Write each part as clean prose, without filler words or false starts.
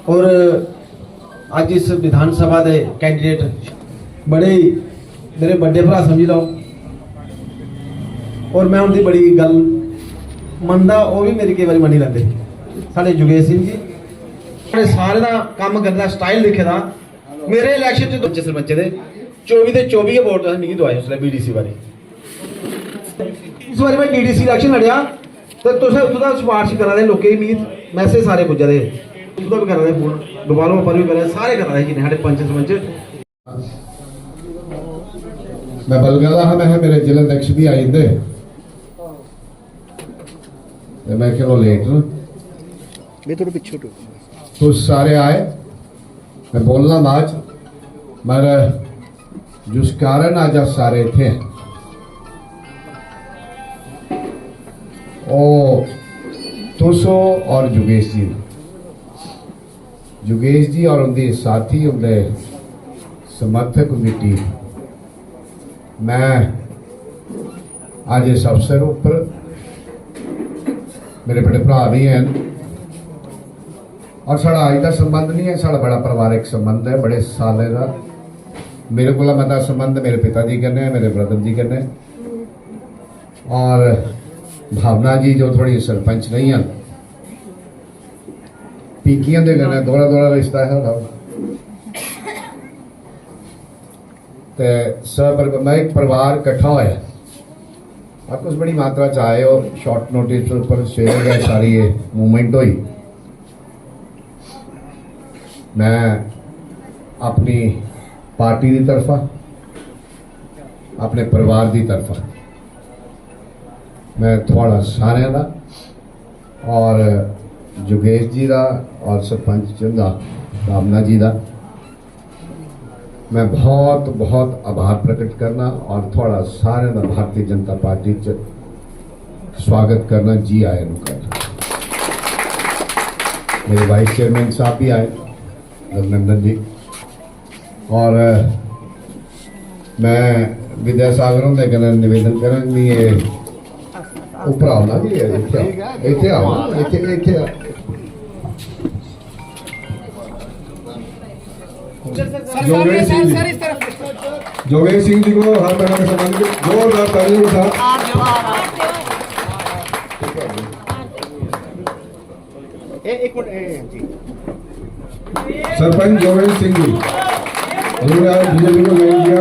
और अज इस विधानसभा के कैंडीडेट बड़े ही मेरे बड़े भरा समझ लो, और मैं उनकी बड़ी गल मनदा, वो भी मेरी कई बार मनी लेंदे। साढ़े जुगेश सिंह जी सारे का काम करने स्टाइल लिखे दा। मेरे इलैक्शन च सरपंच के 24 के 24 वोट तुसें मिगी दवाए उसलै बीडीसी बारे। इस बारी मैं डीडीसी इलैक्शन लड़िया तो तुसें उत्थों सिफारिश करा दे लोकें दी मैसेज सारे पुज्जा दे, उत्थों भी करा दे फोन दोबारा पर भी करा सारे करा दे जिन्हें साढ़े पंच सरपंच। मैं बलगला हाँ, मैं मेरे जिला अध्यक्ष भी आई थे, मैं चलो लेट मैं थोड़ा पीछे तो सारे आए। मैं बोलना आज मगर जिस कारण आज आप सारे थे ओ तुसो और जुगेश जी और उनके साथी उनके समर्थक उनकी टीम, मैं आज इस अवसर उपर मेरे बड़े भरा भी हैं और साड़ा अज का संबंध नहीं है, साड़ा बड़ा परिवारिक संबंध है, बड़े साल का मेरे को मता संबंध मेरे पिताजी कन्ने, मेरे ब्रदर जी कन्ने, और भावना जी जो थोड़ी सरपंच नहीं है पीकियां दे कन्ने दोहरा दोहरा रिश्ता है सब मैं एक परिवार इकट्ठा होया और कुछ बड़ी मात्रा च आए और शॉर्ट नोटिस पर सवेरे सारी ये मूवमेंट हुई। मैं अपनी पार्टी की तरफा अपने परिवार की तरफा मैं थोड़ा सारे का और जुगेश जी का और सरपंच का भावना जी का मैं बहुत बहुत आभार प्रकट करना और थोड़ा सारे का भारतीय जनता पार्टी च स्वागत करना, जी आए करना। मेरे वाइस चेयरमैन साहब भी आए रघुनंदन जी, और मैं विद्यासागर होंगे कहना निवेदन करेंगे ये ऊपर आना जी, इतने आओ इतने जोगेश सिंह जी को हर तरह के सम्मान जोरदार तालियों के साथ सरपंच जोगेश सिंह जी उन्होंने आज बीजेपी को ज्वाइन किया।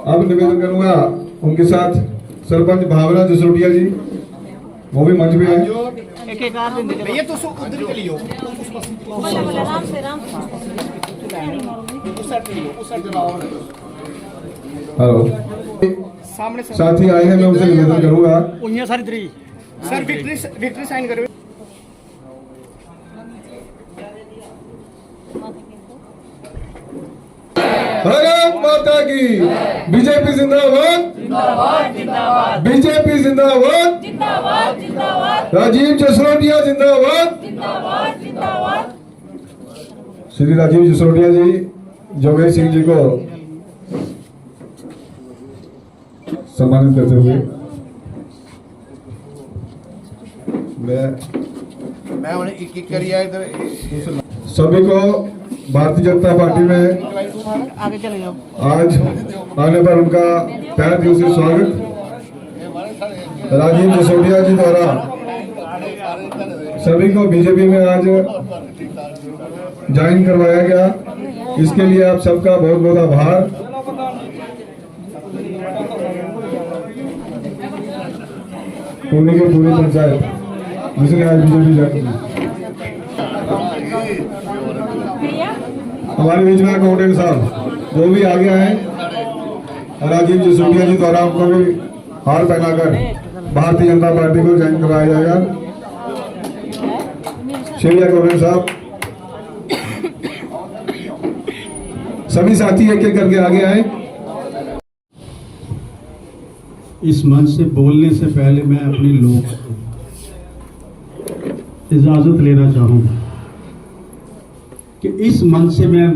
अब निवेदन करूंगा उनके साथ सरपंच भावना जसरोटिया जी, वो भी मंच पे आए। हेलो साथी आए हैं, मैं उनसे निवेदन करूंगा सर विक्ट्री साइन करो। भारत माता की, बीजेपी जिंदाबाद, बीजेपी जिंदाबाद, राजीव जसरोटिया जिंदाबाद। श्री राजीव जसरोटिया जी जोगेश सिंह जी को सम्मानित करते हुए मैं उन्हें एक करिए सभी को भारतीय जनता पार्टी में आगे चले जाओ। आज आने पर उनका तहे दिल से स्वागत राजीव जसरोटिया जी द्वारा सभी को बीजेपी में आज ज्वाइन करवाया गया। इसके लिए आप सबका बहुत बहुत आभार। पुणे की पूरी पंचायत जिसने आज बीजेपी ज्वाइन की। हमारे बीच में अकाउंटेंट साहब जो भी आगे आए, राजीव जसरोटिया जी द्वारा उनको भी हार पहनाकर भारतीय जनता पार्टी को ज्वाइन करवाया जाएगा। श्री अकाउंटेंट साहब सभी साथी एक एक करके आगे आए। इस मंच से बोलने से पहले मैं अपने लोग इजाजत लेना चाहूंगा कि इस मंच से मैं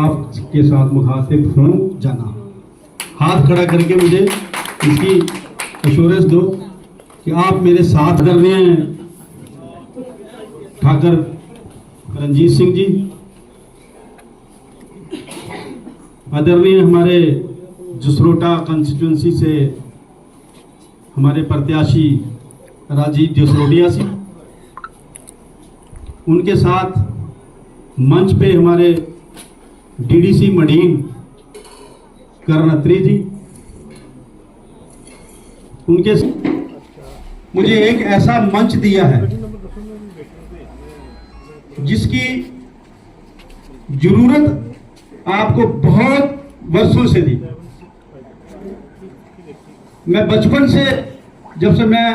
आपके साथ मुखातिब हूं जाना। हाथ खड़ा करके मुझे इसकी एश्योरेंस दो कि आप मेरे साथ कर रहे हैं। ठाकर रंजीत सिंह जी, आदरणीय हमारे जसरोटा कंस्टिट्यूंसी से हमारे प्रत्याशी राजीव जसरोटिया जी, उनके साथ मंच पे हमारे डीडीसी मडीन कर्णत्री जी, उनके मुझे एक ऐसा मंच दिया है जिसकी जरूरत आपको बहुत वर्षों से थी। मैं बचपन से, जब से मैं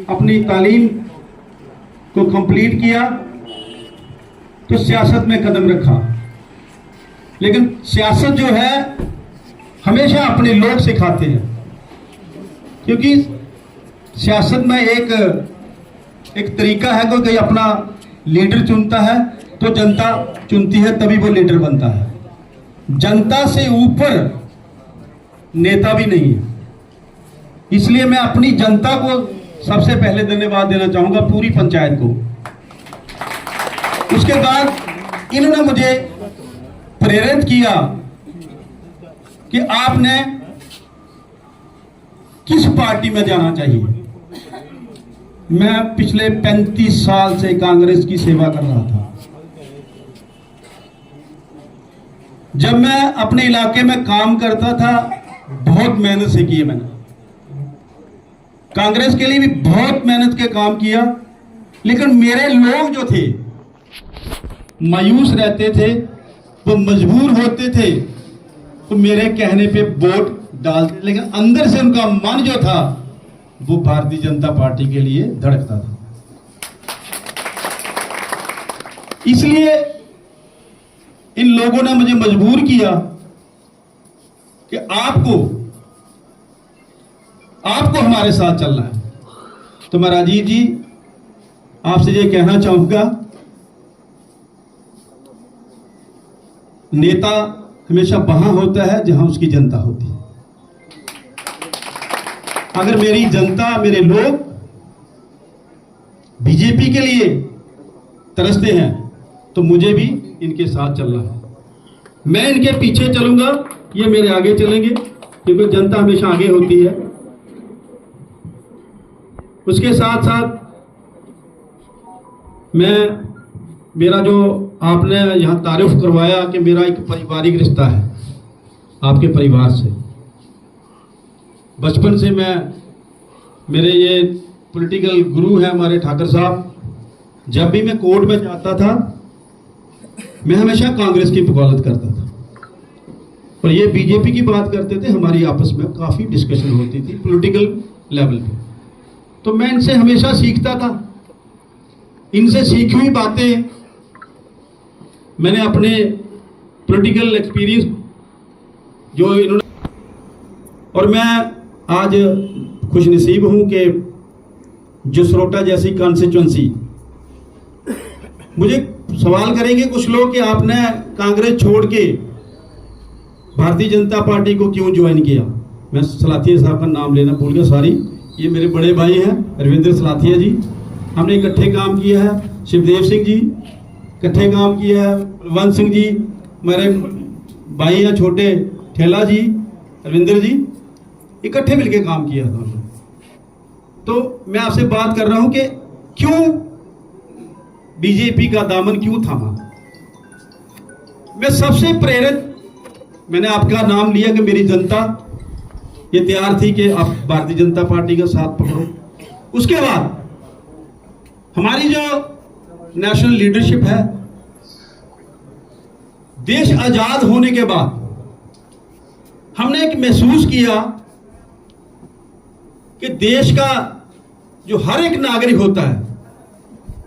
अपनी तालीम को कंप्लीट किया तो सियासत में कदम रखा, लेकिन सियासत जो है हमेशा अपने लोग सिखाते हैं, क्योंकि सियासत में एक तरीका है, कोई अपना लीडर चुनता है तो जनता चुनती है, तभी वो लीडर बनता है। जनता से ऊपर नेता भी नहीं है। इसलिए मैं अपनी जनता को सबसे पहले धन्यवाद देना चाहूंगा, पूरी पंचायत को। उसके बाद इन्होंने मुझे प्रेरित किया कि आपने किस पार्टी में जाना चाहिए। मैं पिछले 35 साल से कांग्रेस की सेवा कर रहा था। जब मैं अपने इलाके में काम करता था, बहुत मेहनत से किए मैंने, कांग्रेस के लिए भी बहुत मेहनत के काम किया, लेकिन मेरे लोग जो थे मायूस रहते थे, वो मजबूर होते थे तो मेरे कहने पे वोट डालते, लेकिन अंदर से उनका मन जो था वो भारतीय जनता पार्टी के लिए धड़कता था। इसलिए इन लोगों ने मुझे मजबूर किया कि आपको हमारे साथ चलना है। तो मैं राजीव जी आपसे ये कहना चाहूंगा, नेता हमेशा वहां होता है जहां उसकी जनता होती है। अगर मेरी जनता, मेरे लोग बीजेपी के लिए तरसते हैं तो मुझे भी इनके साथ चलना है। मैं इनके पीछे चलूंगा, ये मेरे आगे चलेंगे, क्योंकि जनता हमेशा आगे होती है। उसके साथ साथ मेरा जो आपने यहां तारीफ करवाया कि मेरा एक पारिवारिक रिश्ता है आपके परिवार से। बचपन से मेरे ये पॉलिटिकल गुरु हैं हमारे ठाकर साहब, जब भी मैं कोर्ट में जाता था मैं हमेशा कांग्रेस की वकालत करता था, और ये बीजेपी की बात करते थे। हमारी आपस में काफ़ी डिस्कशन होती थी पॉलिटिकल लेवल पे, तो मैं इनसे हमेशा सीखता था। इनसे सीखी हुई बातें मैंने अपने पॉलिटिकल एक्सपीरियंस जो इन्होंने, और मैं आज खुशनसीब हूं कि जसरोटा जैसी कॉन्स्टिट्यूंसी, मुझे सवाल करेंगे कुछ लोग कि आपने कांग्रेस छोड़ के भारतीय जनता पार्टी को क्यों ज्वाइन किया। मैं सलाथिया साहब का नाम लेना भूल गया, सॉरी। ये मेरे बड़े भाई हैं रविंद्र सलाथिया जी, हमने इकट्ठे काम किया है। शिवदेव सिंह जी इकट्ठे काम किया है। बलवंत सिंह जी मेरे भाई हैं, छोटे ठेला जी, रविंद्र जी, इकट्ठे मिलकर काम किया था। तो मैं आपसे बात कर रहा हूं कि क्यों बीजेपी का दामन क्यों थामा। मैं सबसे प्रेरित, मैंने आपका नाम लिया कि मेरी जनता ये तैयार थी कि आप भारतीय जनता पार्टी का साथ पकड़ो। उसके बाद हमारी जो नेशनल लीडरशिप है, देश आजाद होने के बाद हमने एक महसूस किया कि देश का जो हर एक नागरिक होता है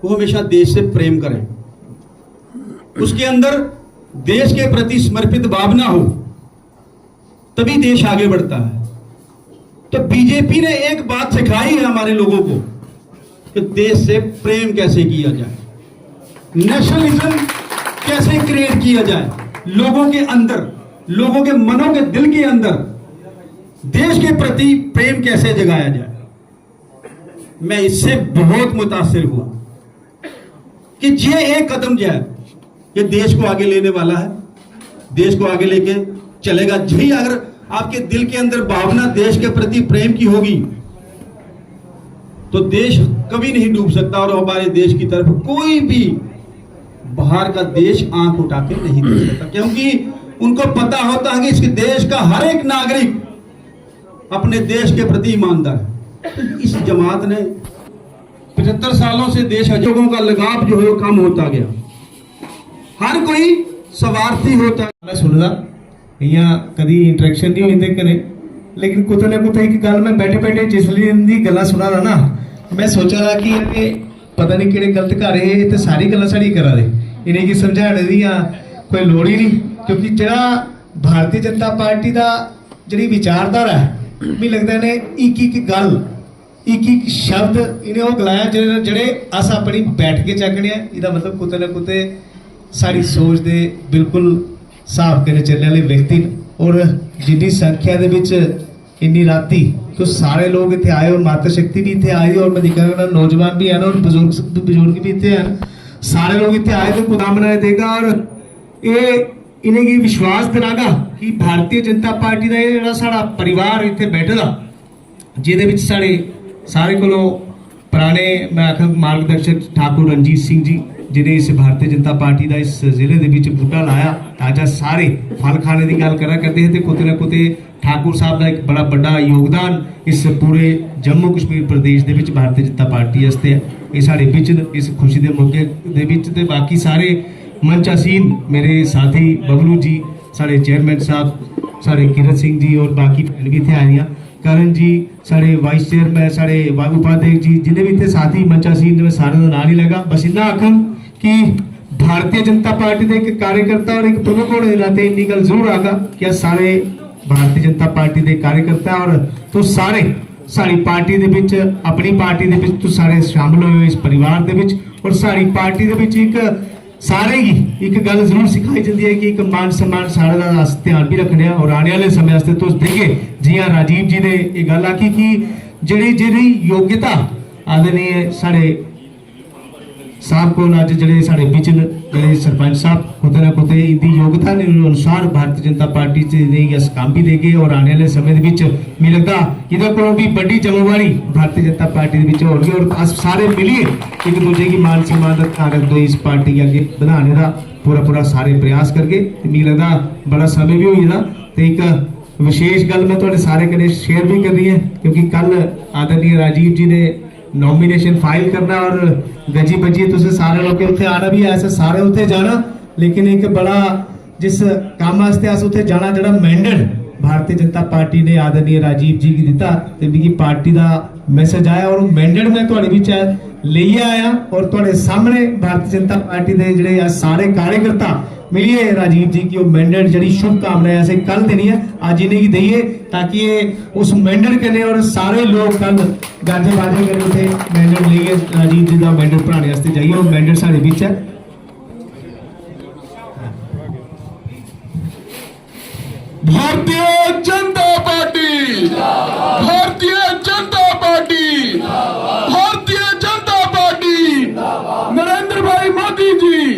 वो हमेशा देश से प्रेम करे, उसके अंदर देश के प्रति समर्पित भावना हो, तभी देश आगे बढ़ता है। तो बीजेपी ने एक बात सिखाई है हमारे लोगों को कि देश से प्रेम कैसे किया जाए, नेशनलिज्म कैसे क्रिएट किया जाए, लोगों के अंदर, लोगों के मनों के दिल के अंदर देश के प्रति प्रेम कैसे जगाया जाए। मैं इससे बहुत मुतासिर हुआ कि ये एक कदम जो है ये देश को आगे लेने वाला है, देश को आगे लेके चलेगा। यही अगर आपके दिल के अंदर भावना देश के प्रति प्रेम की होगी तो देश कभी नहीं डूब सकता, और हमारे देश की तरफ कोई भी बाहर का देश आंख उठा के नहीं देख सकता, क्योंकि उनको पता होता है कि इस देश का हर एक नागरिक अपने देश के प्रति ईमानदार है। इस जमात ने 75 सालों से देश लोगों का लगाव जो है वो कम होता गया, हर कोई स्वार्थी होता। मैं सुनदा इयां कदी इंटरेक्शन नहीं होंदे घरे, लेकिन कुछ ना कुछ एक गल मैं बैठे बैठे जिसली दी गल्लां सुना दा ना, मैं सोचा दा कि ये पता नहीं किहड़े गलत घर है ते सारी गल्लां साड़ी करा दे, इन्हें की समझाने दी कोई लोड़ ही नहीं, क्योंकि जड़ा भारतीय जनता पार्टी दा जिहड़ी विचारधारा है मी लगदा ने एक एक गल एक एक शब्द इन्हें वो गलाया जेह्ड़े अस अपनी बैठ के चकने आ। इहदा मतलब कुते ना कुते साड़ी सोच दे बिल्कुल साफ करे चलने वाले व्यक्ति, और जिन्नी संख्या दे विच इन्नी राती तो सारे लोग इत्थे आए, और माता शक्ति भी इत्थे आई, और मैं दिखा नौजवान भी है ना, और बुजुर्ग भी इत्थे हैं, सारे लोग इत्थे आए तो खुदा बनाए देगा। और ये इन्हें की विश्वास दिलागा कि भारतीय जनता पार्टी का ये साड़ा परिवार इत्थे बैठे दा, जिहदे विच साढ़े सारे कोलों पुराने मैं आखा मार्गदर्शक ठाकुर रणजीत सिंह जी, जिन्हें इस भारतीय जनता पार्टी का इस जिले के विच बूटा लाया ताजा सारे फल खाने की गल करा करते हैं, तो कुते ना कुते ठाकुर साहब का एक बड़ा बड़ा योगदान इस पूरे जम्मू कश्मीर प्रदेश के विच भारतीय जनता पार्टी वास्ते है। ये साढ़े बिच इस खुशी के मौके दे विच ते बाकी सारे मंचासीन मेरे साथी बबलू जी, साढ़े चेयरमैन साहब, साढ़े किरत सिंह जी, और बाकी भैन भी इतने आए, करण जी साढ़े वाइस चेयरमैन, साढ़े उपाध्यक्ष जी, जिन्हें भी इतने साथी मंचासीन में सारे का नाम नहीं लगा। बस इन्ना आखन कि भारतीय जनता पार्टी के एक कार्यकर्ता और एक प्रमुख होने के नाते इन्नी गल जरूर आगा कि सारे भारतीय जनता पार्टी के कार्यकर्ता और तो सारे साड़ी पार्टी दे विच अपनी पार्टी दे विच तो सारे शामिल हुए इस परिवार दे विच, और साड़ी पार्टी दे विच एक सारे ही एक गल जरूर सिखाई जाती है कि एक मान सम्मान सारे का अस ध्यान भी रखने, और आने वाले समय वास्ते तुस देखिए जियां राजीव जी ने एक गल आखी कि जिहड़ी जिहड़ी योग्यता आदरणीय साढ़े साहब को अज जिहड़े साढ़े बिच जिहड़े सरपंच साहब कुते ना कुते इनकी योग्यता अनुसार भारतीय जनता पार्टी से अस काम भी देगे, और आने वाले समय मिल लगता इधर को भी बड़ी जिम्मेवारी भारतीय जनता पार्टी होगी, और अस सारे मिलिए एक दूसरे की मान सम्मान रख दो इस पार्टी के आगे बढ़ाने का पूरा सारे प्रयास करके मिल लगता बड़ा समय भी हुई तो एक विशेष गल मैं थोड़े सारे कने शेयर भी करनी है, क्योंकि कल आदरणीय राजीव जी ने नॉमिनेशन फाइल करना और गजी बजी तुझे सारे लोग उत्थे आना भी ऐसे सारे उत्थे जाना, लेकिन एक बड़ा जिस काम वास्ते अस उत्थे जाना जड़ा मैंडेट भारतीय जनता पार्टी ने आदरणीय राजीव जी की दिता ते मिगी पार्टी का मैसेज आया, और मैंडेट मैं तुहाडे विच लेइए आया, और तुहाडे सामने भारतीय जनता पार्टी के जिहड़े सारे कार्यकर्ता मिलिए राजीव जी की मैंडेट जी शुभकामनाएं ऐसे कल देनी है आज इन्हें की दईए, ताकि ये उस मैंडेट करने और सारे लोग कल गाजे बाजे करके उठे मैंडेट लेके राजीव जी का मैंडेट पढ़ाने वास्ते जाइए, और मैंडेट साढ़े बीच है। Bharatiya Janata party, Bharatiya Janata party, Bharatiya Janata party, Narendra भाई मोदी जी,